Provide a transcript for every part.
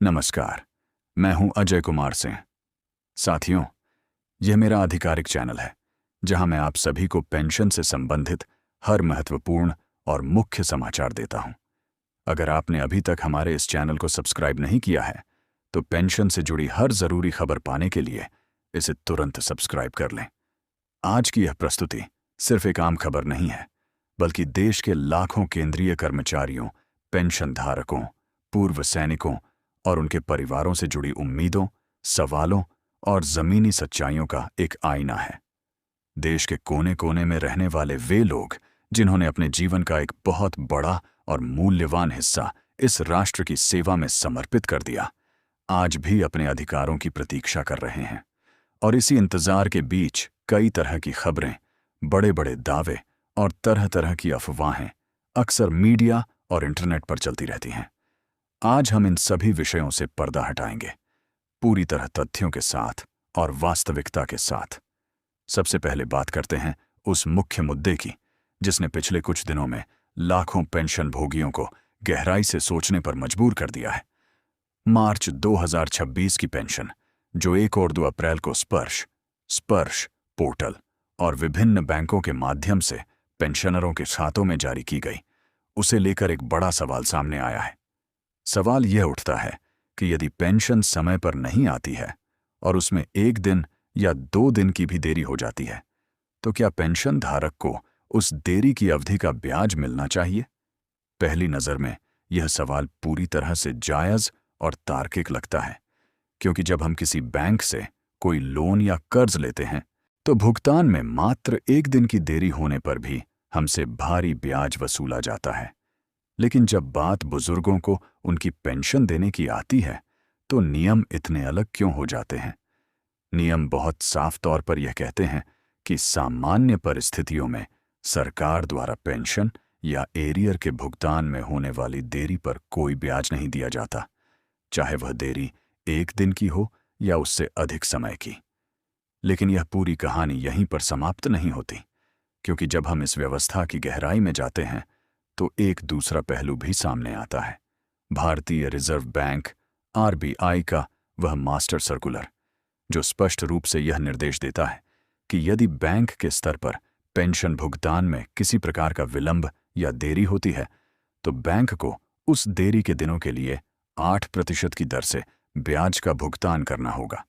नमस्कार, मैं हूं अजय कुमार सिंह। साथियों, यह मेरा आधिकारिक चैनल है जहां मैं आप सभी को पेंशन से संबंधित हर महत्वपूर्ण और मुख्य समाचार देता हूं। अगर आपने अभी तक हमारे इस चैनल को सब्सक्राइब नहीं किया है तो पेंशन से जुड़ी हर जरूरी खबर पाने के लिए इसे तुरंत सब्सक्राइब कर लें। आज की यह प्रस्तुति सिर्फ एक आम खबर नहीं है, बल्कि देश के लाखों केंद्रीय कर्मचारियों, पेंशन धारकों, पूर्व सैनिकों और उनके परिवारों से जुड़ी उम्मीदों, सवालों और जमीनी सच्चाइयों का एक आईना है। देश के कोने कोने में रहने वाले वे लोग जिन्होंने अपने जीवन का एक बहुत बड़ा और मूल्यवान हिस्सा इस राष्ट्र की सेवा में समर्पित कर दिया, आज भी अपने अधिकारों की प्रतीक्षा कर रहे हैं। और इसी इंतजार के बीच कई तरह की खबरें, बड़े बड़े दावे और तरह तरह की अफवाहें अक्सर मीडिया और इंटरनेट पर चलती रहती हैं। आज हम इन सभी विषयों से पर्दा हटाएंगे, पूरी तरह तथ्यों के साथ और वास्तविकता के साथ। सबसे पहले बात करते हैं उस मुख्य मुद्दे की जिसने पिछले कुछ दिनों में लाखों पेंशन भोगियों को गहराई से सोचने पर मजबूर कर दिया है। मार्च 2026 की पेंशन, जो 1 और 2 अप्रैल को स्पर्श पोर्टल और विभिन्न बैंकों के माध्यम से पेंशनरों के खातों में जारी की गई, उसे लेकर एक बड़ा सवाल सामने आया है। सवाल यह उठता है कि यदि पेंशन समय पर नहीं आती है और उसमें 1 दिन या 2 दिन की भी देरी हो जाती है, तो क्या पेंशन धारक को उस देरी की अवधि का ब्याज मिलना चाहिए? पहली नज़र में यह सवाल पूरी तरह से जायज़ और तार्किक लगता है, क्योंकि जब हम किसी बैंक से कोई लोन या कर्ज लेते हैं तो भुगतान में मात्र 1 दिन की देरी होने पर भी हमसे भारी ब्याज वसूला जाता है। लेकिन जब बात बुजुर्गों को उनकी पेंशन देने की आती है तो नियम इतने अलग क्यों हो जाते हैं? नियम बहुत साफ तौर पर यह कहते हैं कि सामान्य परिस्थितियों में सरकार द्वारा पेंशन या एरियर के भुगतान में होने वाली देरी पर कोई ब्याज नहीं दिया जाता, चाहे वह देरी 1 दिन की हो या उससे अधिक समय की। लेकिन यह पूरी कहानी यहीं पर समाप्त नहीं होती, क्योंकि जब हम इस व्यवस्था की गहराई में जाते हैं तो एक दूसरा पहलू भी सामने आता है। भारतीय रिजर्व बैंक आरबीआई का वह मास्टर सर्कुलर, जो स्पष्ट रूप से यह निर्देश देता है कि यदि बैंक के स्तर पर पेंशन भुगतान में किसी प्रकार का विलंब या देरी होती है तो बैंक को उस देरी के दिनों के लिए 8% की दर से ब्याज का भुगतान करना होगा।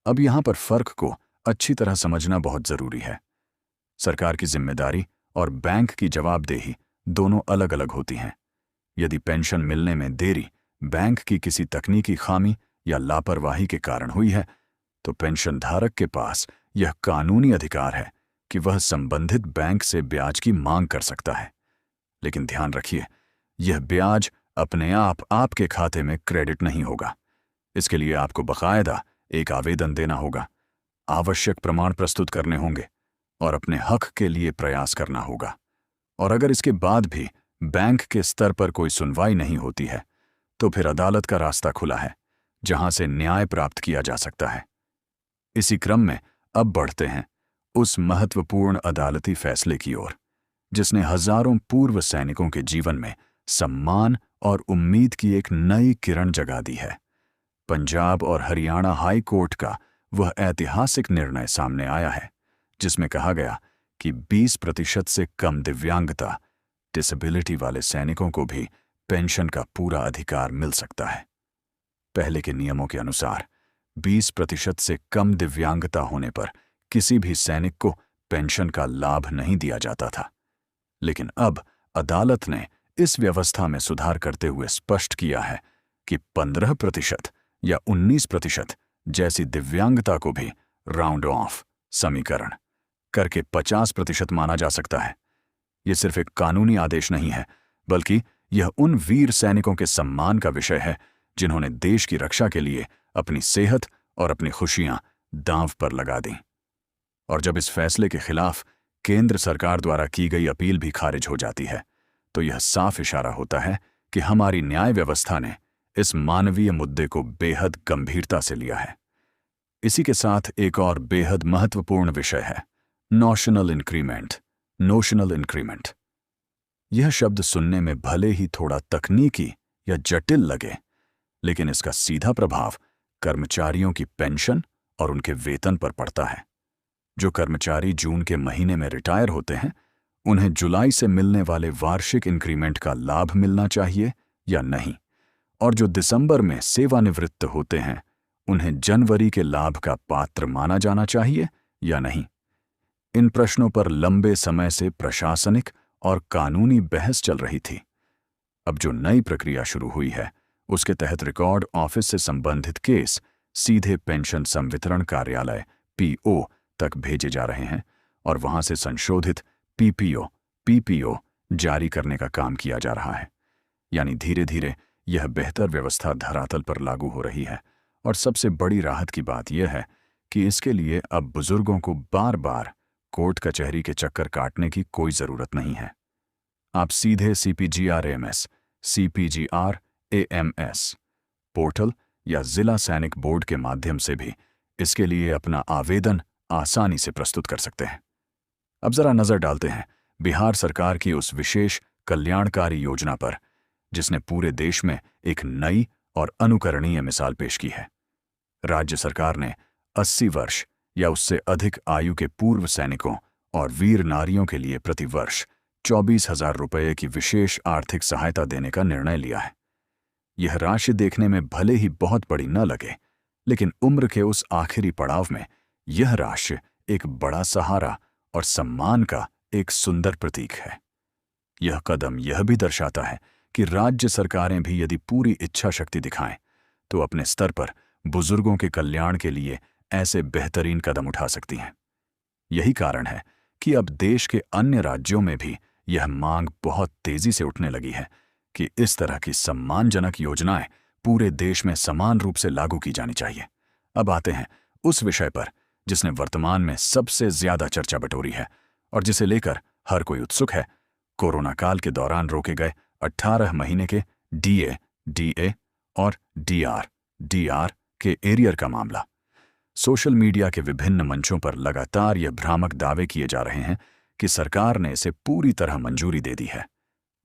अब यहां पर फर्क को अच्छी तरह समझना बहुत जरूरी है। सरकार की जिम्मेदारी और बैंक की जवाबदेही दोनों अलग अलग होती हैं। यदि पेंशन मिलने में देरी बैंक की किसी तकनीकी खामी या लापरवाही के कारण हुई है तो पेंशन धारक के पास यह कानूनी अधिकार है कि वह संबंधित बैंक से ब्याज की मांग कर सकता है। लेकिन ध्यान रखिए, यह ब्याज अपने आप आपके खाते में क्रेडिट नहीं होगा। इसके लिए आपको बाकायदा एक आवेदन देना होगा, आवश्यक प्रमाण प्रस्तुत करने होंगे और अपने हक के लिए प्रयास करना होगा। और अगर इसके बाद भी बैंक के स्तर पर कोई सुनवाई नहीं होती है तो फिर अदालत का रास्ता खुला है, जहां से न्याय प्राप्त किया जा सकता है। इसी क्रम में अब बढ़ते हैं उस महत्वपूर्ण अदालती फैसले की ओर जिसने हजारों पूर्व सैनिकों के जीवन में सम्मान और उम्मीद की एक नई किरण जगा दी है। पंजाब और हरियाणा हाई कोर्ट का वह ऐतिहासिक निर्णय सामने आया है जिसमें कहा गया कि 20% से कम दिव्यांगता, डिसेबिलिटी वाले सैनिकों को भी पेंशन का पूरा अधिकार मिल सकता है। पहले के नियमों के अनुसार 20% से कम दिव्यांगता होने पर किसी भी सैनिक को पेंशन का लाभ नहीं दिया जाता था। लेकिन अब अदालत ने इस व्यवस्था में सुधार करते हुए स्पष्ट किया है कि 15% या 19% जैसी दिव्यांगता को भी राउंड ऑफ समीकरण करके 50% माना जा सकता है। यह सिर्फ एक कानूनी आदेश नहीं है, बल्कि यह उन वीर सैनिकों के सम्मान का विषय है जिन्होंने देश की रक्षा के लिए अपनी सेहत और अपनी खुशियां दांव पर लगा दी। और जब इस फैसले के खिलाफ केंद्र सरकार द्वारा की गई अपील भी खारिज हो जाती है तो यह साफ इशारा होता है कि हमारी न्याय व्यवस्था ने इस मानवीय मुद्दे को बेहद गंभीरता से लिया है। इसी के साथ एक और बेहद महत्वपूर्ण विषय है नोशनल इंक्रीमेंट। यह शब्द सुनने में भले ही थोड़ा तकनीकी या जटिल लगे, लेकिन इसका सीधा प्रभाव कर्मचारियों की पेंशन और उनके वेतन पर पड़ता है। जो कर्मचारी जून के महीने में रिटायर होते हैं, उन्हें जुलाई से मिलने वाले वार्षिक इंक्रीमेंट का लाभ मिलना चाहिए या नहीं, और जो दिसंबर में सेवानिवृत्त होते हैं, उन्हें जनवरी के लाभ का पात्र माना जाना चाहिए या नहीं। इन प्रश्नों पर लंबे समय से प्रशासनिक और कानूनी बहस चल रही थी। अब जो नई प्रक्रिया शुरू हुई है, उसके तहत रिकॉर्ड ऑफिस से संबंधित केस सीधे पेंशन संवितरण कार्यालय पीओ तक भेजे जा रहे हैं और वहां से संशोधित पीपीओ जारी करने का काम किया जा रहा है। यानी धीरे धीरे यह बेहतर व्यवस्था धरातल पर लागू हो रही है। और सबसे बड़ी राहत की बात यह है कि इसके लिए अब बुजुर्गों को बार बार कोर्ट कचहरी के चक्कर काटने की कोई जरूरत नहीं है। आप सीधे CPGRAMS, CPGRAMS पोर्टल या जिला सैनिक बोर्ड के माध्यम से भी इसके लिए अपना आवेदन आसानी से प्रस्तुत कर सकते हैं। अब जरा नजर डालते हैं बिहार सरकार की उस विशेष कल्याणकारी योजना पर, जिसने पूरे देश में एक नई और अनुकरणीय मिसाल पेश की है। राज्य सरकार ने 80 वर्ष या उससे अधिक आयु के पूर्व सैनिकों और वीर नारियों के लिए प्रतिवर्ष 24,000 रुपये की विशेष आर्थिक सहायता देने का निर्णय लिया है। यह राशि देखने में भले ही बहुत बड़ी न लगे, लेकिन उम्र के उस आखिरी पड़ाव में यह राशि एक बड़ा सहारा और सम्मान का एक सुंदर प्रतीक है। यह कदम यह भी दर्शाता है कि राज्य सरकारें भी यदि पूरी इच्छा शक्ति दिखाएं तो अपने स्तर पर बुजुर्गों के कल्याण के लिए ऐसे बेहतरीन कदम उठा सकती हैं। यही कारण है कि अब देश के अन्य राज्यों में भी यह मांग बहुत तेजी से उठने लगी है कि इस तरह की सम्मानजनक योजनाएं पूरे देश में समान रूप से लागू की जानी चाहिए। अब आते हैं उस विषय पर जिसने वर्तमान में सबसे ज्यादा चर्चा बटोरी है और जिसे लेकर हर कोई उत्सुक है। कोरोना काल के दौरान रोके गए 18 महीने के DA और DR के एरियर का मामला। सोशल मीडिया के विभिन्न मंचों पर लगातार यह भ्रामक दावे किए जा रहे हैं कि सरकार ने इसे पूरी तरह मंजूरी दे दी है।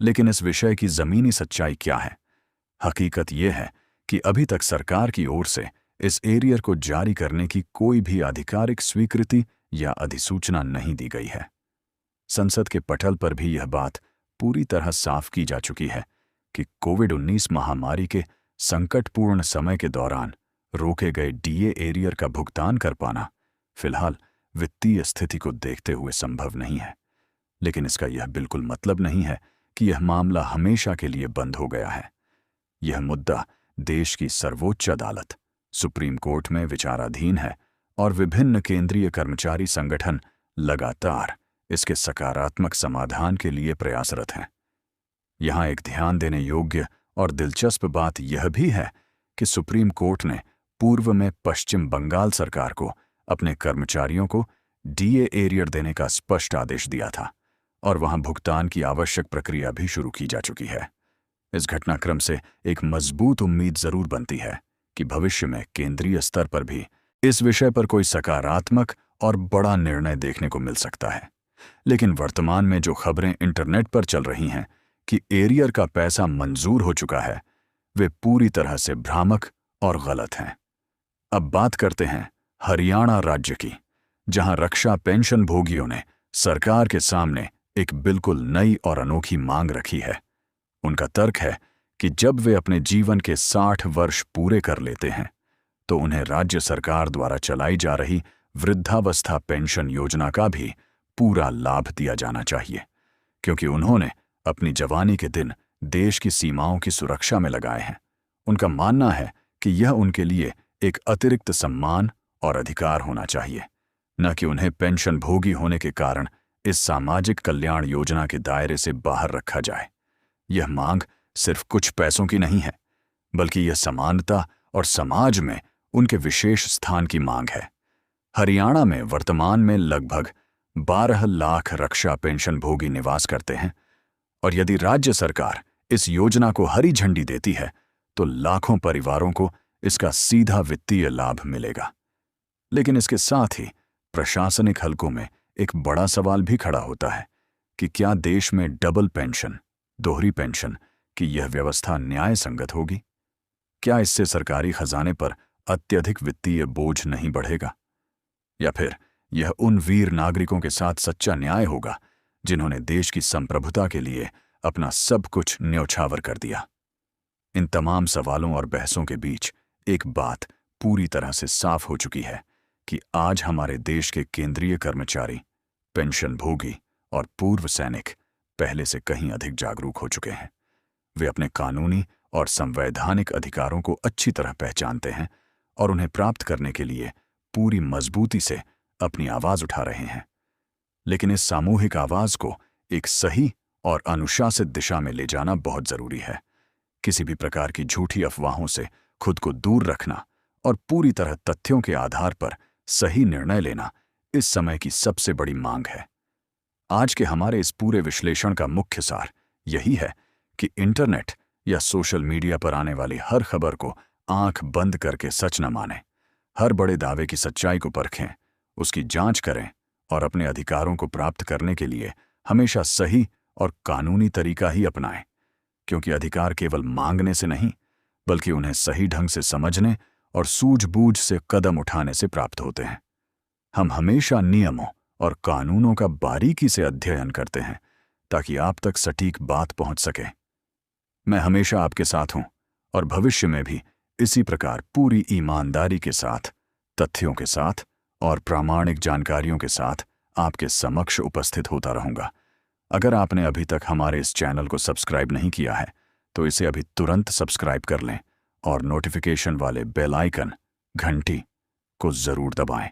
लेकिन इस विषय की जमीनी सच्चाई क्या है? हकीकत यह है कि अभी तक सरकार की ओर से इस एरियर को जारी करने की कोई भी आधिकारिक स्वीकृति या अधिसूचना नहीं दी गई है। संसद के पटल पर भी यह बात पूरी तरह साफ की जा चुकी है कि कोविड-19 महामारी के संकटपूर्ण समय के दौरान रोके गए DA एरियर का भुगतान कर पाना फिलहाल वित्तीय स्थिति को देखते हुए संभव नहीं है। लेकिन इसका यह बिल्कुल मतलब नहीं है कि यह मामला हमेशा के लिए बंद हो गया है। यह मुद्दा देश की सर्वोच्च अदालत सुप्रीम कोर्ट में विचाराधीन है और विभिन्न केंद्रीय कर्मचारी संगठन लगातार इसके सकारात्मक समाधान के लिए प्रयासरत हैं। यहां एक ध्यान देने योग्य और दिलचस्प बात यह भी है कि सुप्रीम कोर्ट ने पूर्व में पश्चिम बंगाल सरकार को अपने कर्मचारियों को DA एरियर देने का स्पष्ट आदेश दिया था और वहां भुगतान की आवश्यक प्रक्रिया भी शुरू की जा चुकी है। इस घटनाक्रम से एक मजबूत उम्मीद जरूर बनती है कि भविष्य में केंद्रीय स्तर पर भी इस विषय पर कोई सकारात्मक और बड़ा निर्णय देखने को मिल सकता है। लेकिन वर्तमान में जो खबरें इंटरनेट पर चल रही हैं कि एरियर का पैसा मंजूर हो चुका है, वे पूरी तरह से भ्रामक और गलत हैं। अब बात करते हैं हरियाणा राज्य की, जहां रक्षा पेंशन भोगियों ने सरकार के सामने एक बिल्कुल नई और अनोखी मांग रखी है। उनका तर्क है कि जब वे अपने जीवन के 60 वर्ष पूरे कर लेते हैं तो उन्हें राज्य सरकार द्वारा चलाई जा रही वृद्धावस्था पेंशन योजना का भी पूरा लाभ दिया जाना चाहिए, क्योंकि उन्होंने अपनी जवानी के दिन देश की सीमाओं की सुरक्षा में लगाए हैं। उनका मानना है कि यह उनके लिए एक अतिरिक्त सम्मान और अधिकार होना चाहिए, न कि उन्हें पेंशन भोगी होने के कारण इस सामाजिक कल्याण योजना के दायरे से बाहर रखा जाए। यह मांग सिर्फ कुछ पैसों की नहीं है, बल्कि यह समानता और समाज में उनके विशेष स्थान की मांग है। हरियाणा में वर्तमान में लगभग 12 लाख रक्षा पेंशन भोगी निवास करते हैं और यदि राज्य सरकार इस योजना को हरी झंडी देती है तो लाखों परिवारों को इसका सीधा वित्तीय लाभ मिलेगा। लेकिन इसके साथ ही प्रशासनिक हलकों में एक बड़ा सवाल भी खड़ा होता है कि क्या देश में डबल पेंशन, दोहरी पेंशन की यह व्यवस्था न्याय संगत होगी? क्या इससे सरकारी खजाने पर अत्यधिक वित्तीय बोझ नहीं बढ़ेगा? या फिर यह उन वीर नागरिकों के साथ सच्चा न्याय होगा जिन्होंने देश की संप्रभुता के लिए अपना सब कुछ न्यौछावर कर दिया? इन तमाम सवालों और बहसों के बीच एक बात पूरी तरह से साफ हो चुकी है कि आज हमारे देश के केंद्रीय कर्मचारी, पेंशनभोगी और पूर्व सैनिक पहले से कहीं अधिक जागरूक हो चुके हैं। वे अपने कानूनी और संवैधानिक अधिकारों को अच्छी तरह पहचानते हैं और उन्हें प्राप्त करने के लिए पूरी मजबूती से अपनी आवाज उठा रहे हैं। लेकिन इस सामूहिक आवाज को एक सही और अनुशासित दिशा में ले जाना बहुत जरूरी है। किसी भी प्रकार की झूठी अफवाहों से खुद को दूर रखना और पूरी तरह तथ्यों के आधार पर सही निर्णय लेना इस समय की सबसे बड़ी मांग है। आज के हमारे इस पूरे विश्लेषण का मुख्य सार यही है कि इंटरनेट या सोशल मीडिया पर आने वाली हर खबर को आंख बंद करके सच न मानें। हर बड़े दावे की सच्चाई को परखें, उसकी जांच करें और अपने अधिकारों को प्राप्त करने के लिए हमेशा सही और कानूनी तरीका ही अपनाएं, क्योंकि अधिकार केवल मांगने से नहीं, बल्कि उन्हें सही ढंग से समझने और सूझबूझ से कदम उठाने से प्राप्त होते हैं। हम हमेशा नियमों और कानूनों का बारीकी से अध्ययन करते हैं ताकि आप तक सटीक बात पहुंच सके। मैं हमेशा आपके साथ हूं और भविष्य में भी इसी प्रकार पूरी ईमानदारी के साथ, तथ्यों के साथ और प्रामाणिक जानकारियों के साथ आपके समक्ष उपस्थित होता रहूंगा। अगर आपने अभी तक हमारे इस चैनल को सब्सक्राइब नहीं किया है तो इसे अभी तुरंत सब्सक्राइब कर लें और नोटिफिकेशन वाले बेल आइकन, घंटी को जरूर दबाएं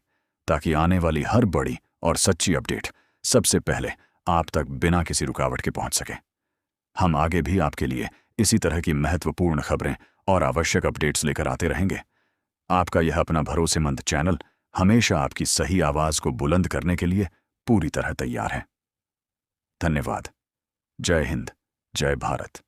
ताकि आने वाली हर बड़ी और सच्ची अपडेट सबसे पहले आप तक बिना किसी रुकावट के पहुंच सके। हम आगे भी आपके लिए इसी तरह की महत्वपूर्ण खबरें और आवश्यक अपडेट्स लेकर आते रहेंगे। आपका यह अपना भरोसेमंद चैनल हमेशा आपकी सही आवाज को बुलंद करने के लिए पूरी तरह तैयार है। धन्यवाद। जय हिंद, जय भारत।